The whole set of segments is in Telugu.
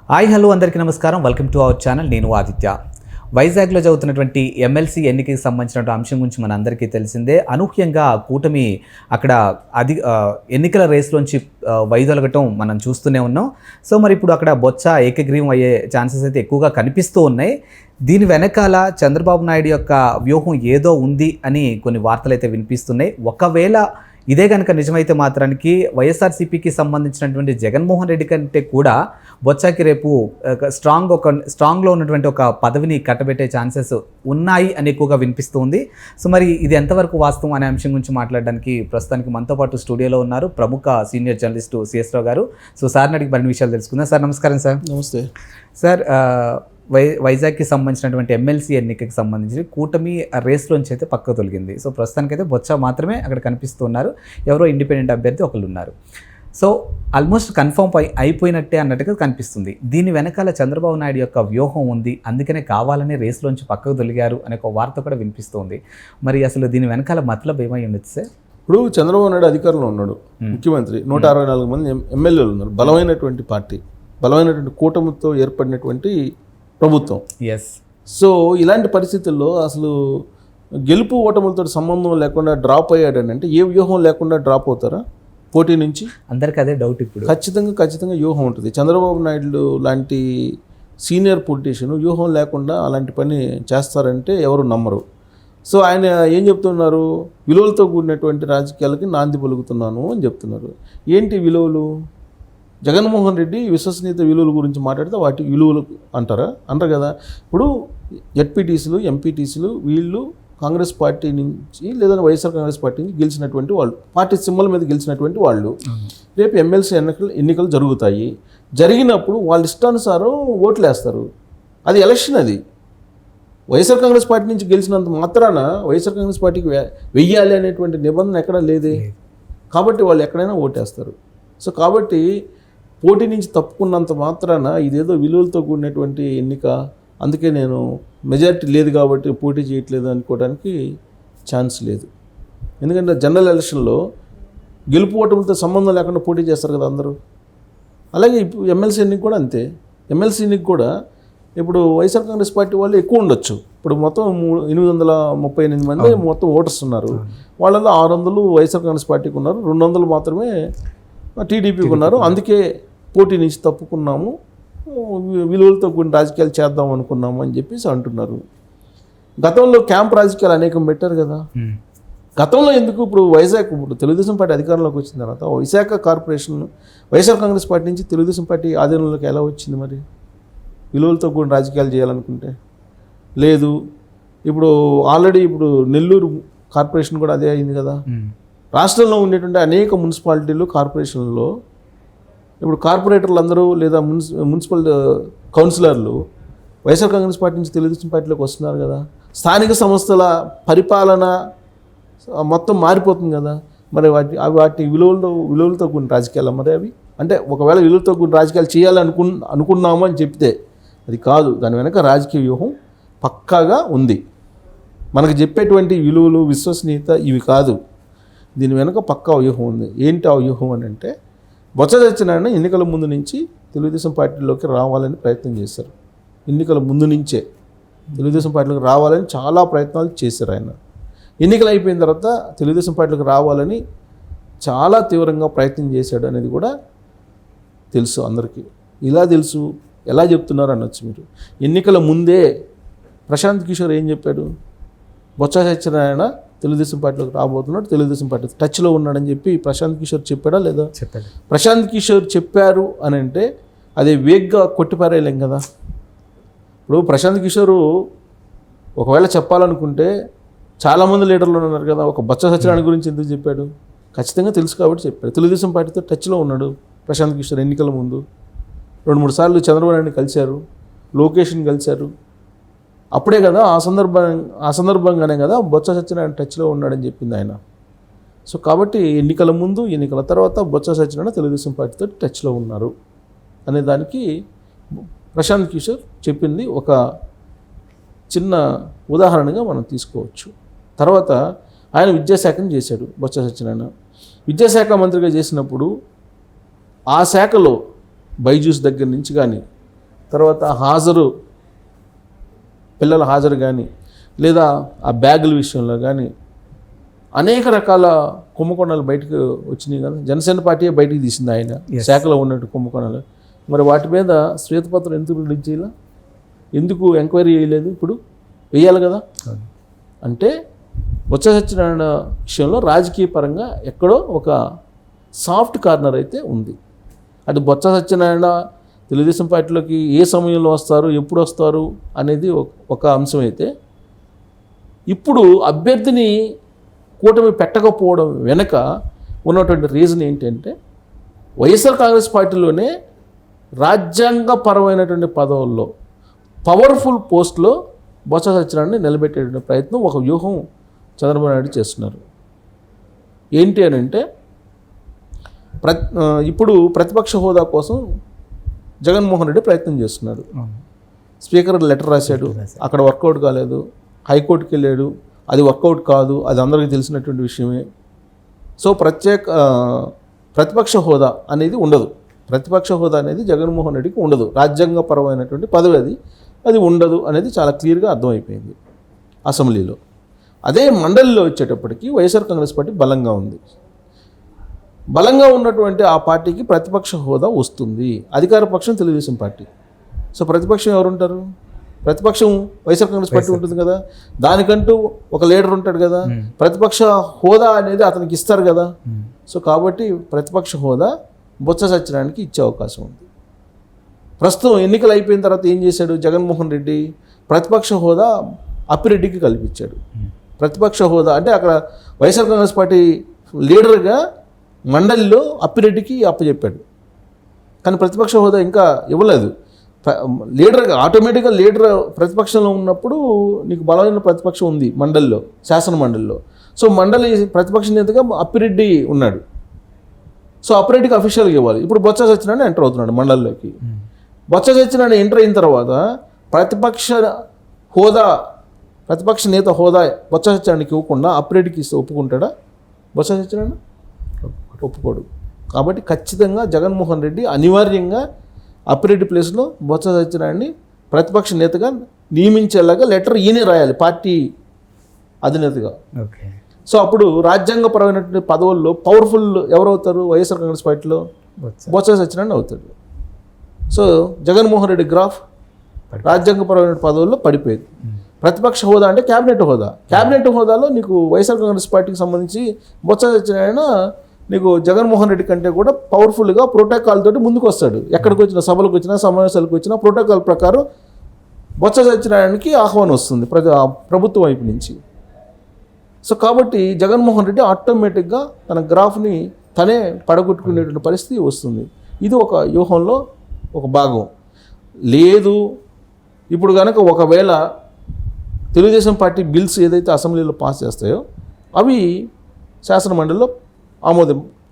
హాయ్ హలో అందరికీ నమస్కారం. Welcome to our channel. నేను ఆదిత్య. వైజాగ్లో జరుగుతున్నటువంటి ఎమ్మెల్సీ ఎన్నికకి సంబంధించిన అంశం గురించి మన అందరికీ తెలిసిందే. అనూహ్యంగా కూటమి అక్కడ ఎన్నికల రేస్లోంచి వైదొలగటం మనం చూస్తూనే ఉన్నాం. సో మరి ఇప్పుడు అక్కడ బొత్స ఏకగ్రీవం అయ్యే ఛాన్సెస్ అయితే ఎక్కువగా కనిపిస్తూ ఉన్నాయి. దీని వెనకాల చంద్రబాబు నాయుడు యొక్క వ్యూహం ఏదో ఉంది అని కొన్ని వార్తలు అయితే వినిపిస్తున్నాయి. ఒకవేళ ఇదే కనుక నిజమైతే మాత్రానికి వైఎస్ఆర్సీపీకి సంబంధించినటువంటి జగన్మోహన్ రెడ్డి కంటే కూడా బొత్సకి రేపు స్ట్రాంగ్లో ఉన్నటువంటి ఒక పదవిని కట్టబెట్టే ఛాన్సెస్ ఉన్నాయి అని ఎక్కువగా వినిపిస్తుంది. సో మరి ఇది ఎంతవరకు వాస్తవం అనే అంశం గురించి మాట్లాడడానికి ప్రస్తుతానికి మనతో పాటు స్టూడియోలో ఉన్నారు ప్రముఖ సీనియర్ జర్నలిస్టు సిఎస్ రావు గారు. సో సార్ని అడిగి మరిన్ని విషయాలు తెలుసుకుందాం. సార్ నమస్కారం. సార్ నమస్తే సార్. వైజాగ్కి సంబంధించినటువంటి ఎమ్మెల్సీ ఎన్నికకి సంబంధించి కూటమి రేస్లోంచి అయితే పక్కకు తొలగింది. సో ప్రస్తుతానికైతే బొత్స మాత్రమే అక్కడ కనిపిస్తున్నారు. ఎవరో ఇండిపెండెంట్ అభ్యర్థి ఒకళ్ళు ఉన్నారు. సో ఆల్మోస్ట్ కన్ఫర్మ్ అయిపోయినట్టే అన్నట్టుగా కనిపిస్తుంది. దీని వెనకాల చంద్రబాబు నాయుడు యొక్క వ్యూహం ఉంది, అందుకనే కావాలని రేస్లోంచి పక్కకు తొలిగారు అనే ఒక వార్త కూడా వినిపిస్తుంది. మరి అసలు దీని వెనకాల మతలబ్ ఏమై ఉండొచ్చు సార్? ఇప్పుడు చంద్రబాబు నాయుడు అధికారంలో ఉన్నాడు, ముఖ్యమంత్రి, 164 మంది ఎమ్మెల్యేలు ఉన్నారు, బలమైనటువంటి పార్టీ, బలమైనటువంటి కూటమితో ఏర్పడినటువంటి ప్రభుత్వం. ఎస్. సో ఇలాంటి పరిస్థితుల్లో అసలు గెలుపు ఓటములతో సంబంధం లేకుండా డ్రాప్ అయ్యాడని అంటే ఏ వ్యూహం లేకుండా డ్రాప్ అవుతారా పోటీ నుంచి? అందరికీ అదే డౌట్. ఇప్పుడు ఖచ్చితంగా వ్యూహం ఉంటుంది. చంద్రబాబు నాయుడు లాంటి సీనియర్ పొలిటీషియన్ వ్యూహం లేకుండా అలాంటి పని చేస్తారంటే ఎవరు నమ్మరు. సో ఆయన ఏం చెప్తున్నారు? విలువలతో కూడినటువంటి రాజకీయాలకి నాంది పలుకుతున్నాను అని చెప్తున్నారు. ఏంటి విలువలు? జగన్మోహన్ రెడ్డి విశ్వసనీయత విలువల గురించి మాట్లాడితే వాటి విలువలు అంటారు కదా. ఇప్పుడు జెడ్పీటీసీలు, ఎంపీటీసీలు వీళ్ళు కాంగ్రెస్ పార్టీ నుంచి లేదా వైఎస్ఆర్ కాంగ్రెస్ పార్టీ నుంచి గెలిచినటువంటి వాళ్ళు, పార్టీ సింబల్ మీద గెలిచినటువంటి వాళ్ళు. రేపు ఎమ్మెల్సీ ఎన్నికలు జరుగుతాయి. జరిగినప్పుడు వాళ్ళ ఇష్టానుసారం ఓట్లు వేస్తారు. అది ఎలక్షన్. అది వైఎస్ఆర్ కాంగ్రెస్ పార్టీ నుంచి గెలిచినంత మాత్రాన వైఎస్ఆర్ కాంగ్రెస్ పార్టీకి వెయ్యాలి అనేటువంటి నిబంధన ఎక్కడా లేదే. కాబట్టి వాళ్ళు ఎక్కడైనా ఓటేస్తారు. సో కాబట్టి పోటీ నుంచి తప్పుకున్నంత మాత్రాన ఇదేదో విలువలతో కూడినటువంటి ఎన్నిక, అందుకే నేను మెజారిటీ లేదు కాబట్టి పోటీ చేయట్లేదు అనుకోవడానికి ఛాన్స్ లేదు. ఎందుకంటే జనరల్ ఎలక్షన్లో గెలుపు ఓటములతో సంబంధం లేకుండా పోటీ చేస్తారు కదా అందరూ. అలాగే ఇప్పుడు ఎమ్మెల్సీ ఎన్నిక కూడా అంతే. ఎమ్మెల్సీ ఎన్నిక కూడా ఇప్పుడు వైఎస్ఆర్ కాంగ్రెస్ పార్టీ వాళ్ళు ఎక్కువ ఉండొచ్చు. ఇప్పుడు మొత్తం 838 మంది మొత్తం ఓటర్స్ ఉన్నారు. వాళ్ళలో 600 వైఎస్ఆర్ కాంగ్రెస్ పార్టీకి ఉన్నారు, 200 మాత్రమే టీడీపీకి ఉన్నారు. అందుకే పోటీ నుంచి తప్పుకున్నాము, విలువలతో కొన్ని రాజకీయాలు చేద్దాం అనుకున్నాము అని చెప్పేసి అంటున్నారు. గతంలో క్యాంప్ రాజకీయాలు అనేకం పెట్టారు కదా. గతంలో ఎందుకు? ఇప్పుడు తెలుగుదేశం పార్టీ అధికారంలోకి వచ్చిన తర్వాత విశాఖ కార్పొరేషన్ వైఎస్ఆర్ కాంగ్రెస్ పార్టీ నుంచి తెలుగుదేశం పార్టీ ఆధీనంలోకి ఎలా వచ్చింది? మరి విలువలతో కూడిన రాజకీయాలు చేయాలనుకుంటే లేదు. ఇప్పుడు ఆల్రెడీ ఇప్పుడు నెల్లూరు కార్పొరేషన్ కూడా అదే అయింది కదా. రాష్ట్రంలో ఉండేటువంటి అనేక మున్సిపాలిటీలు, కార్పొరేషన్లలో ఇప్పుడు కార్పొరేటర్లు అందరూ లేదా మున్సిపల్ కౌన్సిలర్లు వైఎస్ఆర్ కాంగ్రెస్ పార్టీ నుంచి తెలుగుదేశం పార్టీలోకి వస్తున్నారు కదా. స్థానిక సంస్థల పరిపాలన మొత్తం మారిపోతుంది కదా. మరి వాటి విలువలతో కూడిన రాజకీయాలు మరి అవి అంటే ఒకవేళ విలువలతో కూడిన రాజకీయాలు అనుకున్నాము అని చెప్తే అది కాదు. దాని వెనక రాజకీయ వ్యూహం పక్కాగా ఉంది. మనకు చెప్పేటువంటి విలువలు, విశ్వసనీయత ఇవి కాదు. దీని వెనుక పక్కా వ్యూహం ఉంది. ఏంటి ఆ వ్యూహం అని అంటే, బొత్స సత్యనారాయణ ఎన్నికల ముందు నుంచి తెలుగుదేశం పార్టీలోకి రావాలని ప్రయత్నం చేశారు. ఎన్నికల ముందు నుంచే తెలుగుదేశం పార్టీలోకి రావాలని చాలా ప్రయత్నాలు చేశారు ఆయన. ఎన్నికలు అయిపోయిన తర్వాత తెలుగుదేశం పార్టీలోకి రావాలని చాలా తీవ్రంగా ప్రయత్నం చేశాడు అనేది కూడా తెలుసు అందరికీ. ఇలా తెలుసు, ఎలా చెప్తున్నారు అనొచ్చు మీరు. ఎన్నికల ముందే ప్రశాంత్ కిషోర్ ఏం చెప్పాడు? బొత్స సత్యనారాయణ తెలుగుదేశం పార్టీలోకి రాబోతున్నాడు, తెలుగుదేశం పార్టీ టచ్లో ఉన్నాడని చెప్పి ప్రశాంత్ కిషోర్ చెప్పాడా లేదా? చెప్పాడు. ప్రశాంత్ కిషోర్ చెప్పారు అని అంటే అదే వేగ్గా కొట్టిపారేయలేం కదా. ఇప్పుడు ప్రశాంత్ కిషోరు ఒకవేళ చెప్పాలనుకుంటే చాలామంది లీడర్లు ఉన్నారు కదా. ఒక బొత్స సత్యనారాయణ గురించి ఎందుకు చెప్పాడు? ఖచ్చితంగా తెలుసు కాబట్టి చెప్పాడు. తెలుగుదేశం పార్టీతో టచ్లో ఉన్నాడు ప్రశాంత్ కిషోర్. ఎన్నికల ముందు 2-3 సార్లు చంద్రబాబు నాయుడిని కలిశారు, లోకేష్ని కలిశారు. అప్పుడే కదా ఆ సందర్భంగానే కదా బొత్స సత్యనారాయణ టచ్లో ఉన్నాడని చెప్పింది ఆయన. సో కాబట్టి ఎన్నికల ముందు, ఎన్నికల తర్వాత బొత్స సత్యనారాయణ తెలుగుదేశం పార్టీతో టచ్లో ఉన్నారు అనే దానికి ప్రశాంత్ కిషోర్ చెప్పింది ఒక చిన్న ఉదాహరణగా మనం తీసుకోవచ్చు. తర్వాత ఆయన విద్యాశాఖను చేశాడు బొత్స సత్యనారాయణ. విద్యాశాఖ మంత్రిగా చేసినప్పుడు ఆ శాఖలో బైజూస్ దగ్గర నుంచి కానీ తర్వాత హాజరు, పిల్లల హాజరు కానీ, లేదా ఆ బ్యాగుల విషయంలో కానీ అనేక రకాల కుంభకోణాలు బయటకు వచ్చినాయి కదా. జనసేన పార్టీ బయటికి తీసింది ఆయన శాఖలో ఉన్నట్టు కుంభకోణాలు. మరి వాటి మీద శ్వేతపత్రం ఎందుకు రిలీజ్ చేయాల, ఎందుకు ఎంక్వైరీ చేయలేదు? ఇప్పుడు వేయాలి కదా. అంటే బొత్స సత్యనారాయణ విషయంలో రాజకీయ పరంగా ఎక్కడో ఒక సాఫ్ట్ కార్నర్ అయితే ఉంది. అది బొత్స సత్యనారాయణ తెలుగుదేశం పార్టీలోకి ఏ సమయంలో వస్తారు, ఎప్పుడు వస్తారు అనేది ఒక అంశం అయితే, ఇప్పుడు అభ్యర్థిని కూటమి పెట్టకపోవడం వెనక ఉన్నటువంటి రీజన్ ఏంటంటే వైఎస్ఆర్ కాంగ్రెస్ పార్టీలోనే రాజ్యాంగపరమైనటువంటి పదవుల్లో పవర్ఫుల్ పోస్ట్లో బొత్స సత్యనారాయణని నిలబెట్టేటువంటి ప్రయత్నం, ఒక వ్యూహం చంద్రబాబు నాయుడు చేస్తున్నారు. ఏంటి అని అంటే ఇప్పుడు ప్రతిపక్ష హోదా కోసం జగన్మోహన్ రెడ్డి ప్రయత్నం చేస్తున్నాడు. స్పీకర్ లెటర్ రాశాడు, అక్కడ వర్కౌట్ కాలేదు. హైకోర్టుకి వెళ్ళాడు, అది వర్కౌట్ కాదు, అది అందరికీ తెలిసినటువంటి విషయమే. సో ప్రతిపక్ష హోదా అనేది ఉండదు. ప్రతిపక్ష హోదా అనేది జగన్మోహన్ రెడ్డికి ఉండదు. రాజ్యాంగపరమైనటువంటి పదవి అది ఉండదు అనేది చాలా క్లియర్గా అర్థమైపోయింది అసెంబ్లీలో. అదే మండలిలో వచ్చేటప్పటికి వైఎస్ఆర్ కాంగ్రెస్ పార్టీ బలంగా ఉంది. బలంగా ఉన్నటువంటి ఆ పార్టీకి ప్రతిపక్ష హోదా వస్తుంది. అధికార పక్షం తెలుగుదేశం పార్టీ. సో ప్రతిపక్షం ఎవరు ఉంటారు? ప్రతిపక్షం వైఎస్ఆర్ కాంగ్రెస్ పార్టీ ఉంటుంది కదా, దానికంటూ ఒక లీడర్ ఉంటాడు కదా, ప్రతిపక్ష హోదా అనేది అతనికి ఇస్తారు కదా. సో కాబట్టి ప్రతిపక్ష హోదా బొత్స సత్యనారాయణకి ఇచ్చే అవకాశం ఉంది. ప్రస్తుతం ఎన్నికలు అయిపోయిన తర్వాత ఏం చేశాడు జగన్మోహన్ రెడ్డి? ప్రతిపక్ష హోదా అప్పిరెడ్డికి కల్పించాడు. ప్రతిపక్ష హోదా అంటే అక్కడ వైఎస్ఆర్ కాంగ్రెస్ పార్టీ లీడర్గా మండలిలో అప్పిరెడ్డికి అప్పచెప్పాడు. కానీ ప్రతిపక్ష హోదా ఇంకా ఇవ్వలేదు. లీడర్గా ఆటోమేటిక్గా లీడర్ ప్రతిపక్షంలో ఉన్నప్పుడు నీకు బలమైన ప్రతిపక్షం ఉంది మండలిలో, శాసన మండలిలో. సో మండలి ప్రతిపక్ష నేతగా అప్పిరెడ్డి ఉన్నాడు. సో అప్పిరెడ్డికి అఫీషియల్గా ఇవ్వాలి. ఇప్పుడు బొత్స సత్యనారాయణ ఎంటర్ అవుతున్నాడు మండలిలోకి. బొత్స సత్యనారాయణ ఎంటర్ అయిన తర్వాత ప్రతిపక్ష నేత హోదా బొత్స సత్యనారాయణకి ఇవ్వకుండా అప్పిరెడ్డికి ఇస్తే ఒప్పుకుంటాడా బొత్స సత్యనారాయణ? ఒప్పుకోడు. కాబట్టి ఖచ్చితంగా జగన్మోహన్ రెడ్డి అనివార్యంగా అప్పిరెడ్డి ప్లేస్లో బొత్స సత్యనారాయణని ప్రతిపక్ష నేతగా నియమించేలాగా లెటర్ ఈయనే రాయాలి పార్టీ అధినేతగా. ఓకే. సో అప్పుడు రాజ్యాంగపరమైనటువంటి పదవుల్లో పవర్ఫుల్ ఎవరవుతారు? వైఎస్ఆర్ కాంగ్రెస్ పార్టీలో బొత్స సత్యనారాయణ అవుతాడు. సో జగన్మోహన్ రెడ్డి గ్రాఫ్ రాజ్యాంగపరమైన పదవుల్లో పడిపోయింది. ప్రతిపక్ష హోదా అంటే క్యాబినెట్ హోదా. క్యాబినెట్ హోదాలో నీకు వైఎస్ఆర్ కాంగ్రెస్ పార్టీకి సంబంధించి బొత్స సత్యనారాయణ నీకు జగన్మోహన్ రెడ్డి కంటే కూడా పవర్ఫుల్గా ప్రోటోకాల్ తోటి ముందుకు వస్తాడు. ఎక్కడికి వచ్చినా, సభలకు వచ్చినా, సమావేశాలకు వచ్చినా ప్రోటోకాల్ ప్రకారం బొత్స సత్యనారాయణకి ఆహ్వానం వస్తుంది ప్రభుత్వం వైపు నుంచి. సో కాబట్టి జగన్మోహన్ రెడ్డి ఆటోమేటిక్గా తన గ్రాఫ్ని తనే పడగొట్టుకునేటువంటి పరిస్థితి వస్తుంది. ఇది ఒక వ్యూహంలో ఒక భాగం. లేదు ఇప్పుడు కనుక ఒకవేళ తెలుగుదేశం పార్టీ బిల్స్ ఏదైతే అసెంబ్లీలో పాస్ చేస్తాయో అవి శాసనమండలిలో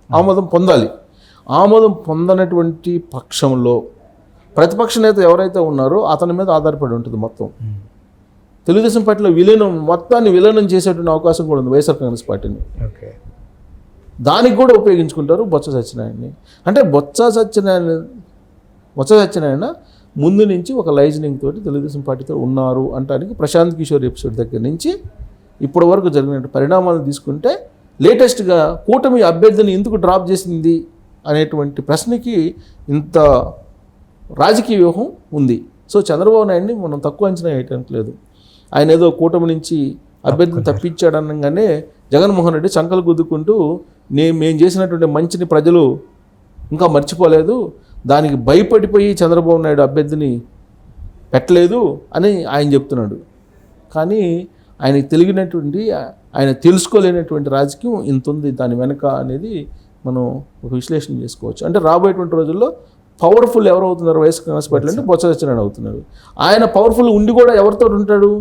ఆమోదం పొందాలి. ఆమోదం పొందనటువంటి పక్షంలో ప్రతిపక్ష నేత ఎవరైతే ఉన్నారో అతని మీద ఆధారపడి ఉంటుంది మొత్తం. తెలుగుదేశం పార్టీలో మొత్తాన్ని విలీనం చేసేటువంటి అవకాశం కూడా ఉంది వైఎస్ఆర్ కాంగ్రెస్ పార్టీని. ఓకే. దానికి కూడా ఉపయోగించుకుంటారు బొత్స సత్యనారాయణని. అంటే బొత్స సత్యనారాయణ ముందు నుంచి ఒక లైజనింగ్ తోటి తెలుగుదేశం పార్టీతో ఉన్నారు అంటానికి ప్రశాంత్ కిషోర్ ఎపిసోడ్ దగ్గర నుంచి ఇప్పటి వరకు జరిగిన పరిణామాలను తీసుకుంటే లేటెస్ట్గా కూటమి అభ్యర్థిని ఎందుకు డ్రాప్ చేసింది అనేటువంటి ప్రశ్నకి ఇంత రాజకీయ వ్యూహం ఉంది. సో చంద్రబాబు నాయుడిని మనం తక్కువ అంచనా వేయటానికి లేదు. ఆయన ఏదో కూటమి నుంచి అభ్యర్థిని తప్పించాడనగానే జగన్మోహన్ రెడ్డి చంకలు గుద్దుకుంటూ మేము చేసినటువంటి మంచిని ప్రజలు ఇంకా మర్చిపోలేదు, దానికి భయపడిపోయి చంద్రబాబు నాయుడు అభ్యర్థిని పెట్టలేదు అని ఆయన చెప్తున్నాడు. కానీ ఆయనకి ఆయన తెలుసుకోలేనటువంటి రాజకీయం ఇంత ఉంది దాని వెనక అనేది మనం ఒక విశ్లేషణ చేసుకోవచ్చు. అంటే రాబోయేటువంటి రోజుల్లో పవర్ఫుల్ ఎవరు అవుతున్నారు వైఎస్ఆర్ కాంగ్రెస్ పార్టీలో అంటే బొత్స సత్యనారాయణ అవుతున్నారు. ఆయన పవర్ఫుల్ ఉండి కూడా ఎవరితో ఉంటాడు?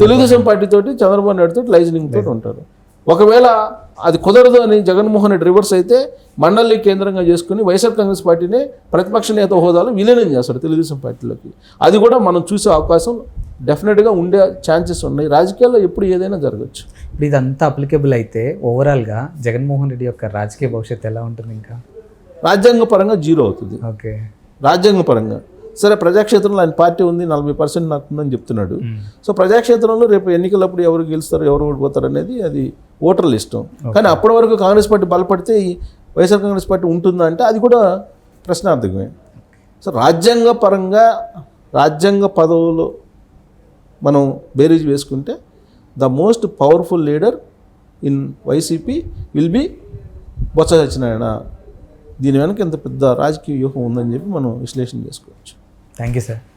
తెలుగుదేశం పార్టీతోటి, చంద్రబాబు నాయుడు తోటి లైజనింగ్ తోటి ఉంటారు. ఒకవేళ అది కుదరదు అని జగన్మోహన్ రెడ్డి రివర్స్ అయితే మండలి కేంద్రంగా చేసుకుని వైఎస్ఆర్ కాంగ్రెస్ పార్టీనే ప్రతిపక్ష నేత హోదాలో విలీనం చేస్తాడు తెలుగుదేశం పార్టీలోకి. అది కూడా మనం చూసే అవకాశం డెఫినెట్గా ఉండే ఛాన్సెస్ ఉన్నాయి. రాజకీయాల్లో ఎప్పుడు ఏదైనా జరగచ్చు. ఇప్పుడు ఇదంతా అప్లికేబుల్ అయితే ఓవరాల్గా జగన్మోహన్ రెడ్డి యొక్క రాజకీయ భవిష్యత్తు ఎలా ఉంటుంది? ఇంకా రాజ్యాంగపరంగా జీరో అవుతుంది. ఓకే. రాజ్యాంగపరంగా సరే ప్రజాక్షేత్రంలో ఆయన పార్టీ ఉంది 40% నాకు ఉందని చెప్తున్నాడు. సో ప్రజాక్షేత్రంలో రేపు ఎన్నికలప్పుడు ఎవరు గెలుస్తారు ఎవరు ఓడిపోతారు అనేది అది ఓటర్ల ఇష్టం. కానీ అప్పటి వరకు కాంగ్రెస్ పార్టీ బలపడితే ఈ వైఎస్ఆర్ కాంగ్రెస్ పార్టీ ఉంటుందా అంటే అది కూడా ప్రశ్నార్థకమే. సో రాజ్యాంగ పరంగా రాజ్యాంగ పదవులు మనం బేరీజ్ వేసుకుంటే the most powerful leader in YCP will be Botsa Satyanarayana. దీని వెనక ఇంత పెద్ద రాజకీయ వ్యూహం ఉందని చెప్పి మనం విశ్లేషణ చేసుకోవచ్చు. Thank you sir.